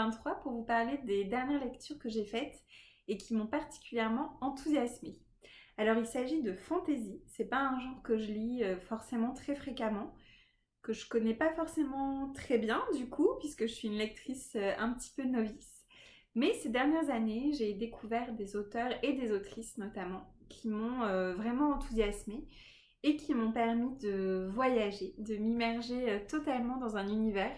2023 pour vous parler des dernières lectures que j'ai faites et qui m'ont particulièrement enthousiasmée. Alors il s'agit de fantasy, c'est pas un genre que je lis forcément très fréquemment, que je connais pas forcément très bien du coup, puisque je suis une lectrice un petit peu novice. Mais ces dernières années, j'ai découvert des auteurs et des autrices notamment qui m'ont vraiment enthousiasmée et qui m'ont permis de voyager, de m'immerger totalement dans un univers,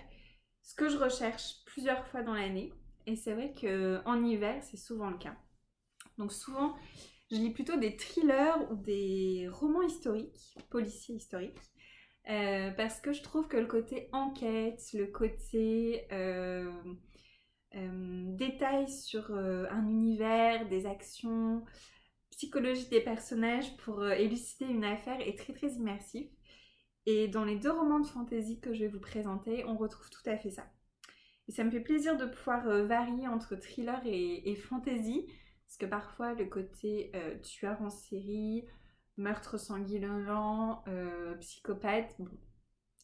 ce que je recherche plusieurs fois dans l'année. Et c'est vrai qu'en hiver, c'est souvent le cas. Donc souvent, je lis plutôt des thrillers ou des romans historiques, policiers historiques, parce que je trouve que le côté enquête, le côté détail sur un univers, des actions, psychologie des personnages pour élucider une affaire est très très immersif. Et dans les deux romans de fantasy que je vais vous présenter, on retrouve tout à fait ça. Et ça me fait plaisir de pouvoir varier entre thriller et fantasy, parce que parfois le côté tueur en série, meurtre sanguinolent, psychopathe, bon,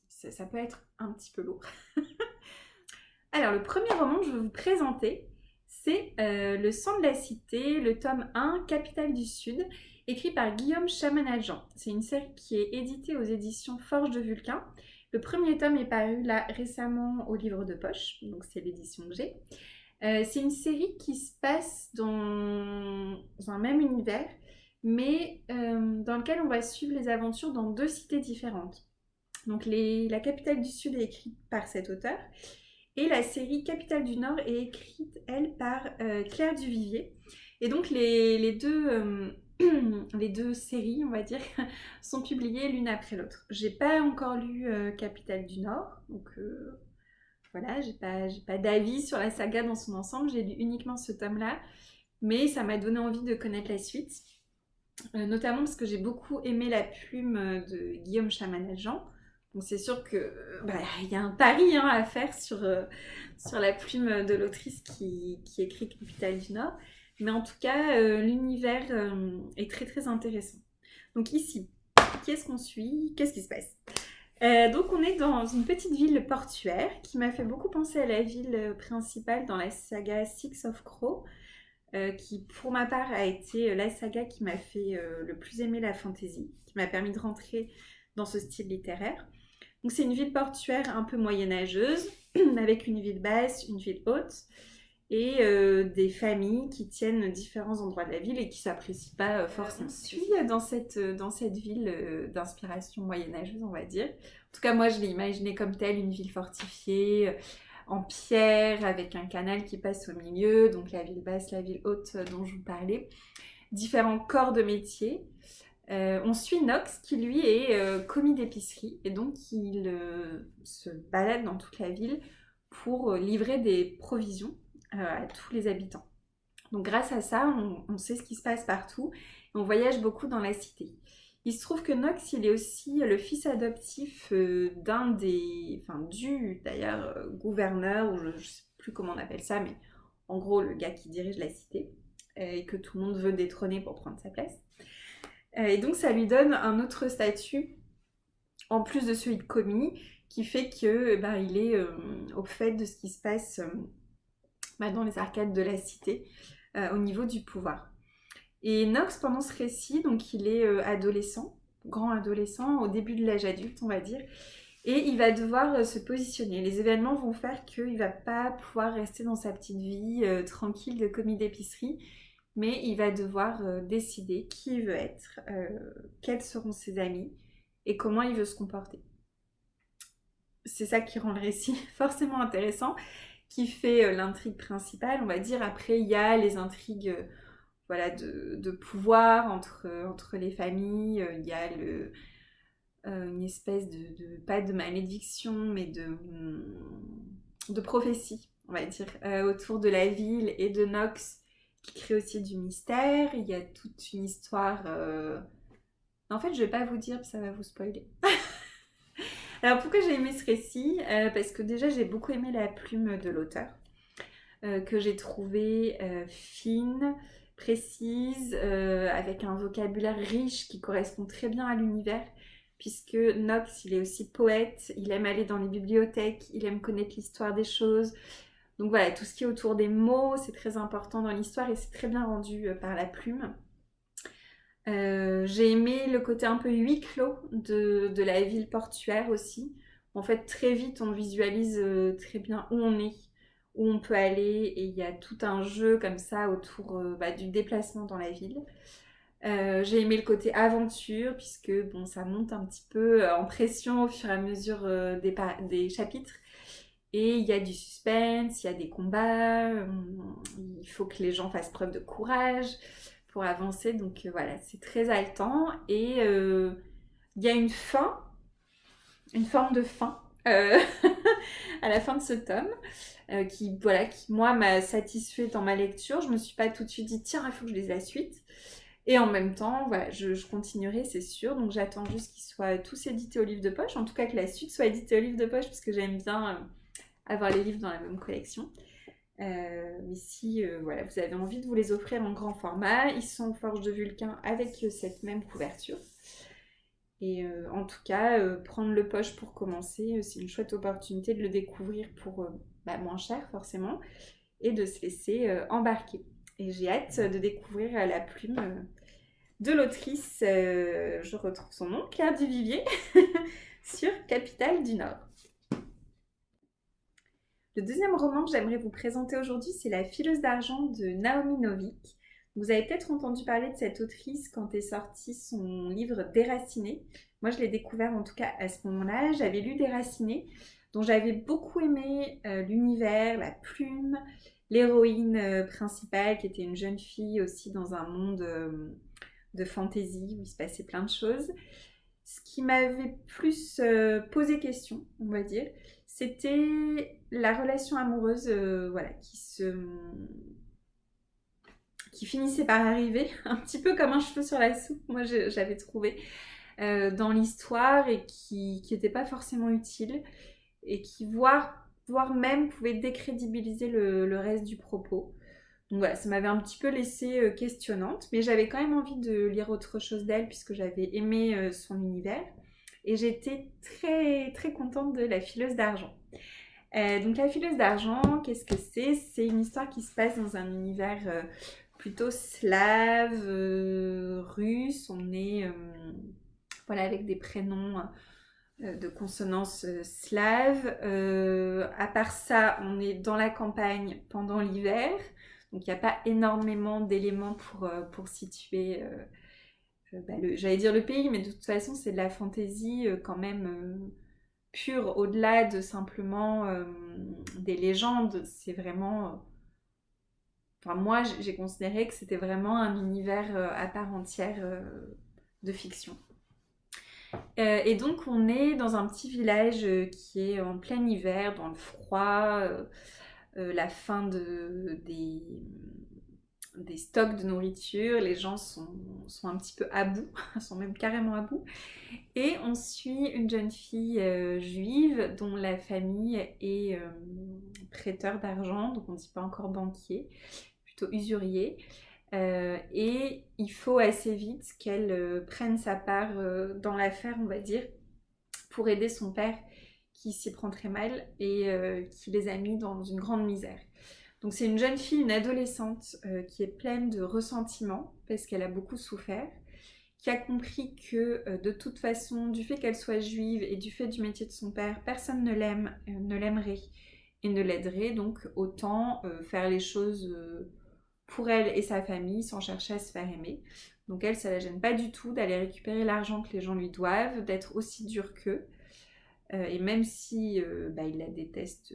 ça peut être un petit peu lourd. Alors le premier roman que je vais vous présenter, c'est Le sang de la cité, le tome 1, Capitale du Sud, écrit par Guillaume Chamanadjan. C'est une série qui est éditée aux éditions Forge de Vulcain. Le premier tome est paru là récemment au livre de poche, donc c'est l'édition que j'ai. C'est une série qui se passe dans un même univers, mais dans lequel on va suivre les aventures dans deux cités différentes. Donc la Capitale du Sud est écrite par cet auteur, et la série Capitale du Nord est écrite, elle, par Claire Duvivier. Et donc les deux séries, on va dire, sont publiées l'une après l'autre. J'ai pas encore lu Capitale du Nord, donc voilà, j'ai pas d'avis sur la saga dans son ensemble. J'ai lu uniquement ce tome-là, mais ça m'a donné envie de connaître la suite. Notamment parce que j'ai beaucoup aimé la plume de Guillaume Chamanadjan. Donc c'est sûr que y a un pari à faire sur la plume de l'autrice qui écrit Capitale du Nord. Mais en tout cas, l'univers est très très intéressant. Donc ici, qu'est-ce qu'on suit? Qu'est-ce qui se passe? Donc on est dans une petite ville portuaire qui m'a fait beaucoup penser à la ville principale dans la saga Six of Crow, qui pour ma part a été la saga qui m'a fait le plus aimer la fantasy, qui m'a permis de rentrer dans ce style littéraire. Donc c'est une ville portuaire un peu moyenâgeuse, avec une ville basse, une ville haute, et des familles qui tiennent différents endroits de la ville et qui ne s'apprécient pas forcément. On suit dans cette ville d'inspiration moyenâgeuse, on va dire. En tout cas, moi, je l'ai imaginé comme telle, une ville fortifiée, en pierre, avec un canal qui passe au milieu, donc la ville basse, la ville haute dont je vous parlais. Différents corps de métier. On suit Nox qui lui est commis d'épicerie et donc il se balade dans toute la ville pour livrer des provisions à tous les habitants. Donc grâce à ça, on sait ce qui se passe partout et on voyage beaucoup dans la cité. Il se trouve que Nox, il est aussi le fils adoptif du d'ailleurs gouverneur, ou je ne sais plus comment on appelle ça, mais en gros le gars qui dirige la cité et que tout le monde veut détrôner pour prendre sa place. Et donc ça lui donne un autre statut, en plus de celui de commis, qui fait que il est au fait de ce qui se passe dans les arcades de la cité, au niveau du pouvoir. Et Nox, pendant ce récit, donc il est adolescent, grand adolescent, au début de l'âge adulte, on va dire, et il va devoir se positionner. Les événements vont faire qu'il ne va pas pouvoir rester dans sa petite vie tranquille de commis d'épicerie, mais il va devoir décider qui il veut être, quels seront ses amis et comment il veut se comporter. C'est ça qui rend le récit forcément intéressant, qui fait l'intrigue principale, on va dire. Après, il y a les intrigues de pouvoir entre les familles, il y a une espèce pas de malédiction, mais de prophétie, on va dire, autour de la ville et de Nox, qui crée aussi du mystère. Il y a toute une histoire... En fait, je vais pas vous dire, ça va vous spoiler. Alors, pourquoi j'ai aimé ce récit? Parce que déjà, j'ai beaucoup aimé la plume de l'auteur, que j'ai trouvée fine, précise, avec un vocabulaire riche qui correspond très bien à l'univers, puisque Nox, il est aussi poète, il aime aller dans les bibliothèques, il aime connaître l'histoire des choses, Donc voilà, tout ce qui est autour des mots, c'est très important dans l'histoire et c'est très bien rendu par la plume. J'ai aimé le côté un peu huis clos de la ville portuaire aussi. En fait, très vite, on visualise très bien où on est, où on peut aller, et il y a tout un jeu comme ça autour du déplacement dans la ville. J'ai aimé le côté aventure, puisque bon, ça monte un petit peu en pression au fur et à mesure des chapitres. Et il y a du suspense, il y a des combats, il faut que les gens fassent preuve de courage pour avancer. Donc voilà, c'est très haletant. Et il y a une forme de fin à la fin de ce tome, qui moi m'a satisfait dans ma lecture. Je me suis pas tout de suite dit tiens, il faut que je lise la suite. Et en même temps, voilà, je continuerai, c'est sûr. Donc j'attends juste qu'ils soient tous édités au livre de poche. En tout cas, que la suite soit éditée au livre de poche, parce que j'aime bien avoir les livres dans la même collection. Mais si voilà, vous avez envie de vous les offrir en grand format, ils sont aux Forges de Vulcain avec cette même couverture. Et en tout cas, prendre le poche pour commencer, c'est une chouette opportunité de le découvrir pour moins cher forcément, et de se laisser embarquer. Et j'ai hâte de découvrir la plume de l'autrice, je retrouve son nom, Claire Duvivier, sur Capitale du Nord. Le deuxième roman que j'aimerais vous présenter aujourd'hui, c'est La fileuse d'argent de Naomi Novik. Vous avez peut-être entendu parler de cette autrice quand est sorti son livre Déraciné. Moi, je l'ai découvert en tout cas à ce moment-là. J'avais lu Déraciné, dont j'avais beaucoup aimé l'univers, la plume, l'héroïne principale qui était une jeune fille aussi dans un monde de fantaisie où il se passait plein de choses. Ce qui m'avait plus posé question, on va dire, c'était la relation amoureuse qui finissait par arriver, un petit peu comme un cheveu sur la soupe, moi j'avais trouvé, dans l'histoire, et qui n'était pas forcément utile, et qui, voire même, pouvait décrédibiliser le reste du propos. Donc voilà, ça m'avait un petit peu laissée questionnante, mais j'avais quand même envie de lire autre chose d'elle, puisque j'avais aimé son univers. Et j'étais très très contente de La fileuse d'argent. Donc La fileuse d'argent, qu'est-ce que c'est? C'est une histoire qui se passe dans un univers plutôt slave, russe. On est avec des prénoms de consonance slave. À part ça, on est dans la campagne pendant l'hiver. Donc il n'y a pas énormément d'éléments pour situer j'allais dire le pays, mais de toute façon c'est de la fantaisie quand même pure, au-delà de simplement des légendes. C'est vraiment... Enfin moi j'ai considéré que c'était vraiment un univers à part entière de fiction. Et donc on est dans un petit village qui est en plein hiver, dans le froid, la fin des stocks de nourriture, les gens sont un petit peu à bout, sont même carrément à bout. Et on suit une jeune fille juive dont la famille est prêteur d'argent, donc on ne dit pas encore banquier, plutôt usurier. Et il faut assez vite qu'elle prenne sa part dans l'affaire, on va dire, pour aider son père qui s'y prend très mal et qui les a mis dans une grande misère. Donc c'est une jeune fille, une adolescente qui est pleine de ressentiment parce qu'elle a beaucoup souffert, qui a compris que de toute façon, du fait qu'elle soit juive et du fait du métier de son père, personne ne l'aimerait et ne l'aiderait, donc autant faire les choses pour elle et sa famille sans chercher à se faire aimer. Donc elle, ça la gêne pas du tout d'aller récupérer l'argent que les gens lui doivent, d'être aussi dure qu'eux. Et même si il la déteste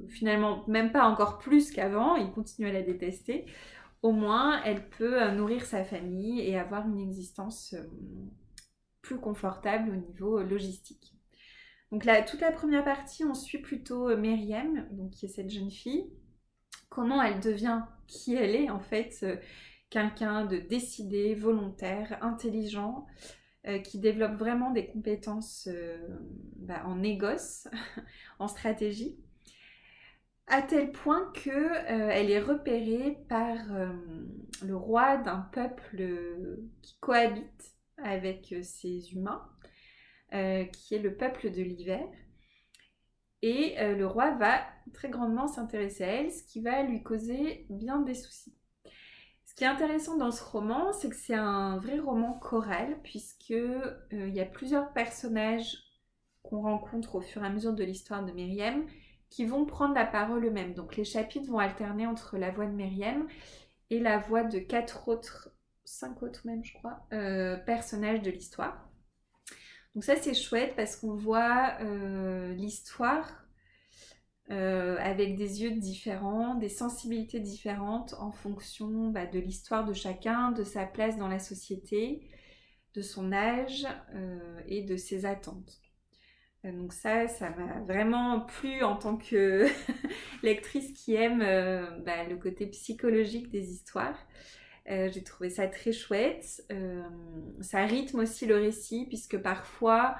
finalement même pas encore plus qu'avant, il continue à la détester, au moins elle peut nourrir sa famille et avoir une existence plus confortable au niveau logistique. Donc là, toute la première partie, on suit plutôt Myriam, donc qui est cette jeune fille, comment elle devient qui elle est en fait, quelqu'un de décidé, volontaire, intelligent, qui développe vraiment des compétences en négoce, en stratégie, à tel point qu'elle est repérée par le roi d'un peuple qui cohabite avec ces humains, qui est le peuple de l'hiver. Et le roi va très grandement s'intéresser à elle, ce qui va lui causer bien des soucis. Ce qui est intéressant dans ce roman, c'est que c'est un vrai roman choral, puisque il y a plusieurs personnages qu'on rencontre au fur et à mesure de l'histoire de Myriam qui vont prendre la parole eux-mêmes. Donc les chapitres vont alterner entre la voix de Myriam et la voix de 5 autres même je crois, personnages de l'histoire. Donc ça c'est chouette parce qu'on voit l'histoire avec des yeux différents, des sensibilités différentes en fonction de l'histoire de chacun, de sa place dans la société, de son âge et de ses attentes. Donc ça m'a vraiment plu en tant que lectrice qui aime le côté psychologique des histoires. J'ai trouvé ça très chouette. Ça rythme aussi le récit, puisque parfois,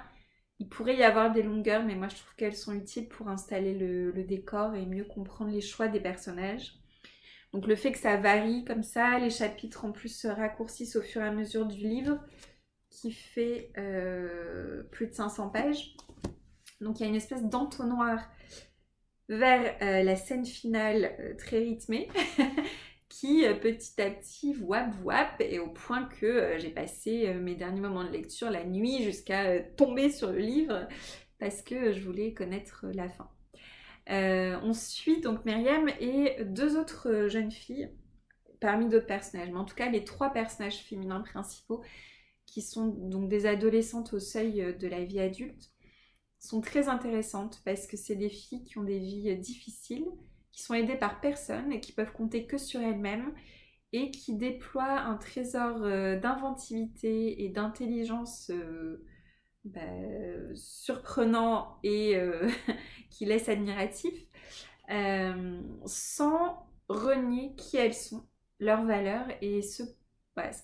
il pourrait y avoir des longueurs, mais moi je trouve qu'elles sont utiles pour installer le décor et mieux comprendre les choix des personnages. Donc le fait que ça varie comme ça, les chapitres en plus se raccourcissent au fur et à mesure du livre, qui fait plus de 500 pages. Donc il y a une espèce d'entonnoir vers la scène finale très rythmée qui petit à petit wap et au point que j'ai passé mes derniers moments de lecture la nuit jusqu'à tomber sur le livre parce que je voulais connaître la fin. On suit donc Myriam et 2 autres jeunes filles parmi d'autres personnages, mais en tout cas les 3 personnages féminins principaux qui sont donc des adolescentes au seuil de la vie adulte sont très intéressantes parce que c'est des filles qui ont des vies difficiles, qui sont aidées par personne et qui peuvent compter que sur elles-mêmes et qui déploient un trésor d'inventivité et d'intelligence surprenant et qui laisse admiratif sans renier qui elles sont, leurs valeurs et ce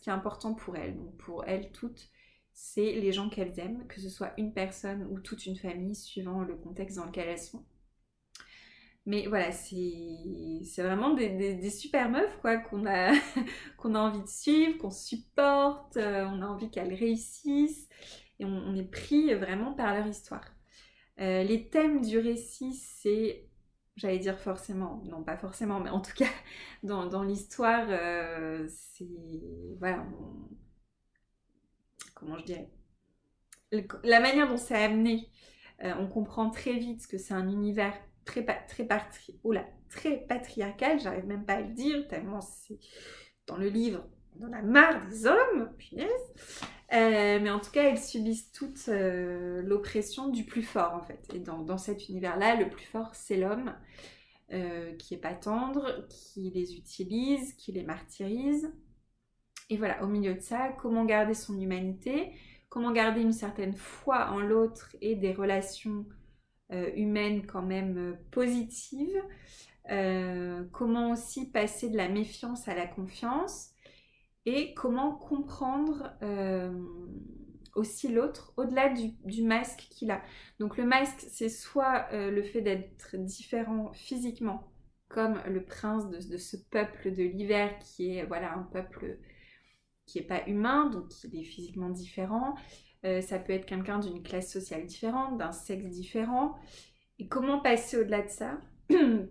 qui est important pour elles. Donc pour elles toutes, c'est les gens qu'elles aiment, que ce soit une personne ou toute une famille, suivant le contexte dans lequel elles sont. Mais voilà, c'est vraiment des super meufs quoi, qu'on a, qu'on a envie de suivre, qu'on supporte, on a envie qu'elles réussissent, et on est pris vraiment par leur histoire. Les thèmes du récit, c'est, j'allais dire forcément, non pas forcément, mais en tout cas, dans l'histoire, c'est, voilà, comment je dirais, la manière dont c'est amené, on comprend très vite que c'est un univers très patriarcal, j'arrive même pas à le dire, tellement c'est dans le livre, on en a marre des hommes, punaise. Mais en tout cas, elles subissent toute l'oppression du plus fort, en fait. Et dans cet univers-là, le plus fort, c'est l'homme, qui est pas tendre, qui les utilise, qui les martyrise. Et voilà, au milieu de ça, comment garder son humanité, comment garder une certaine foi en l'autre et des relations humaines quand même positives. Comment aussi passer de la méfiance à la confiance et comment comprendre aussi l'autre au-delà du masque qu'il a. Donc le masque, c'est soit le fait d'être différent physiquement, comme le prince de ce peuple de l'hiver qui est voilà, un peuple qui n'est pas humain, donc il est physiquement différent. Ça peut être quelqu'un d'une classe sociale différente, d'un sexe différent. Et comment passer au-delà de ça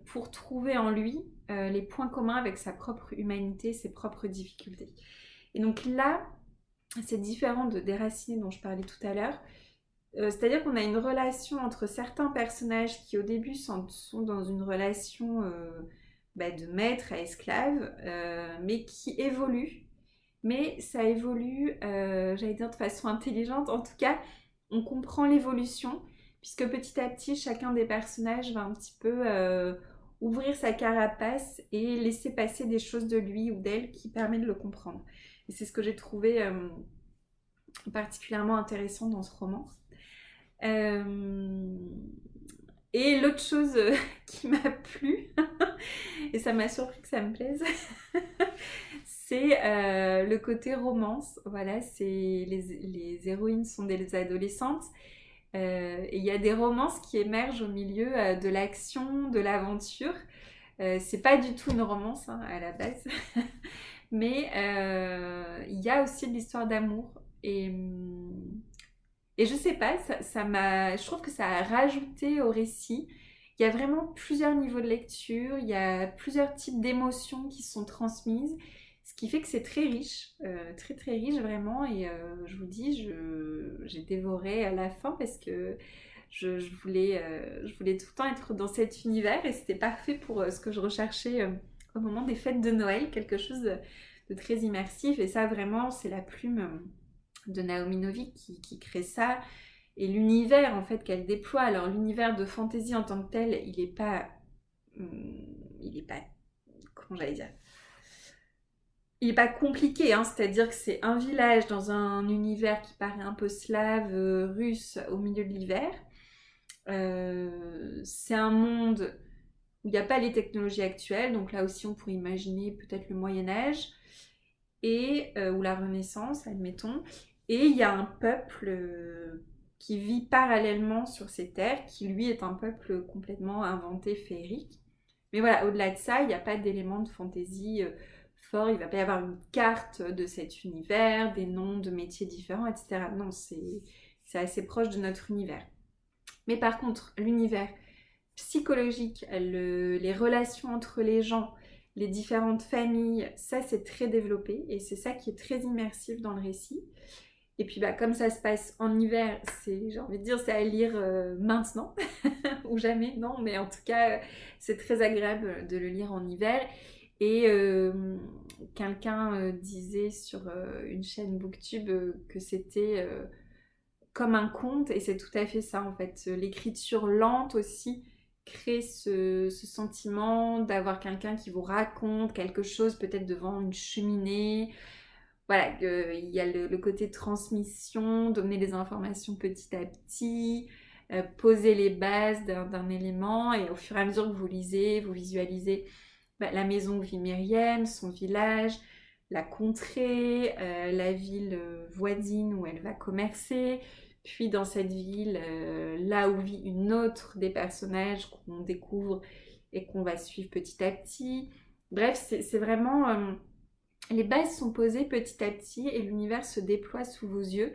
pour trouver en lui les points communs avec sa propre humanité, ses propres difficultés. Et donc là, c'est différent de Déraciné dont je parlais tout à l'heure. C'est-à-dire qu'on a une relation entre certains personnages qui au début sont dans une relation de maître à esclave, mais qui évolue. Mais ça évolue, j'allais dire de façon intelligente. En tout cas, on comprend l'évolution, puisque petit à petit, chacun des personnages va un petit peu ouvrir sa carapace et laisser passer des choses de lui ou d'elle qui permet de le comprendre. Et c'est ce que j'ai trouvé particulièrement intéressant dans ce roman. Et l'autre chose qui m'a plu, et ça m'a surpris que ça me plaise, c'est le côté romance. Voilà, les héroïnes sont des adolescentes. Et il y a des romances qui émergent au milieu de l'action, de l'aventure. C'est pas du tout une romance à la base, mais il y a aussi de l'histoire d'amour. Et Et je sais pas, je trouve que ça a rajouté au récit. Il y a vraiment plusieurs niveaux de lecture, il y a plusieurs types d'émotions qui sont transmises, ce qui fait que c'est très riche, très très riche vraiment. Et je vous dis, j'ai dévoré à la fin parce que je voulais tout le temps être dans cet univers et c'était parfait pour ce que je recherchais au moment des fêtes de Noël, quelque chose de très immersif. Et ça, vraiment, c'est la plume de Naomi Novik qui crée ça. Et l'univers, en fait, qu'elle déploie. Alors, l'univers de fantasy en tant que tel, il est pas. Il est pas. Comment j'allais dire? Il est pas compliqué, hein, c'est-à-dire que c'est un village dans un univers qui paraît un peu slave, russe, au milieu de l'hiver. C'est un monde où il n'y a pas les technologies actuelles, donc là aussi on pourrait imaginer peut-être le Moyen Âge, et, ou la Renaissance, admettons. Et il y a un peuple qui vit parallèlement sur ces terres, qui lui est un peuple complètement inventé, féerique. Mais voilà, au-delà de ça, il n'y a pas d'éléments de fantaisie fort, il ne va pas y avoir une carte de cet univers, des noms de métiers différents, etc. Non, c'est assez proche de notre univers. Mais par contre, l'univers psychologique, les relations entre les gens, les différentes familles, ça c'est très développé et c'est ça qui est très immersif dans le récit. Et puis bah, comme ça se passe en hiver, j'ai envie de dire, c'est à lire maintenant ou jamais, non, mais en tout cas, c'est très agréable de le lire en hiver. Et quelqu'un disait sur une chaîne Booktube que c'était comme un conte, et c'est tout à fait ça en fait. L'écriture lente aussi crée ce sentiment d'avoir quelqu'un qui vous raconte quelque chose, peut-être devant une cheminée. Voilà, il y a le côté transmission, donner les informations petit à petit, poser les bases d'un élément, et au fur et à mesure que vous lisez, vous visualisez la maison où vit Myriam, son village, la contrée, la ville voisine où elle va commercer, puis dans cette ville, là où vit une autre des personnages qu'on découvre et qu'on va suivre petit à petit. Bref, c'est vraiment... les bases sont posées petit à petit et l'univers se déploie sous vos yeux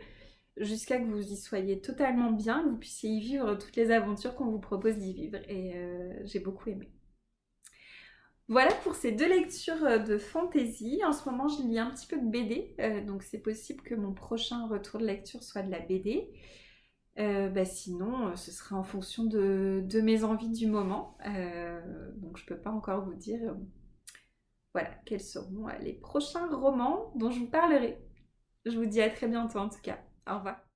jusqu'à que vous y soyez totalement bien, que vous puissiez y vivre toutes les aventures qu'on vous propose d'y vivre. Et j'ai beaucoup aimé. Voilà pour ces deux lectures de fantasy. En ce moment, je lis un petit peu de BD, donc c'est possible que mon prochain retour de lecture soit de la BD. Sinon, ce sera en fonction de mes envies du moment. Donc je peux pas encore vous dire voilà, quels seront les prochains romans dont je vous parlerai. Je vous dis à très bientôt en tout cas. Au revoir.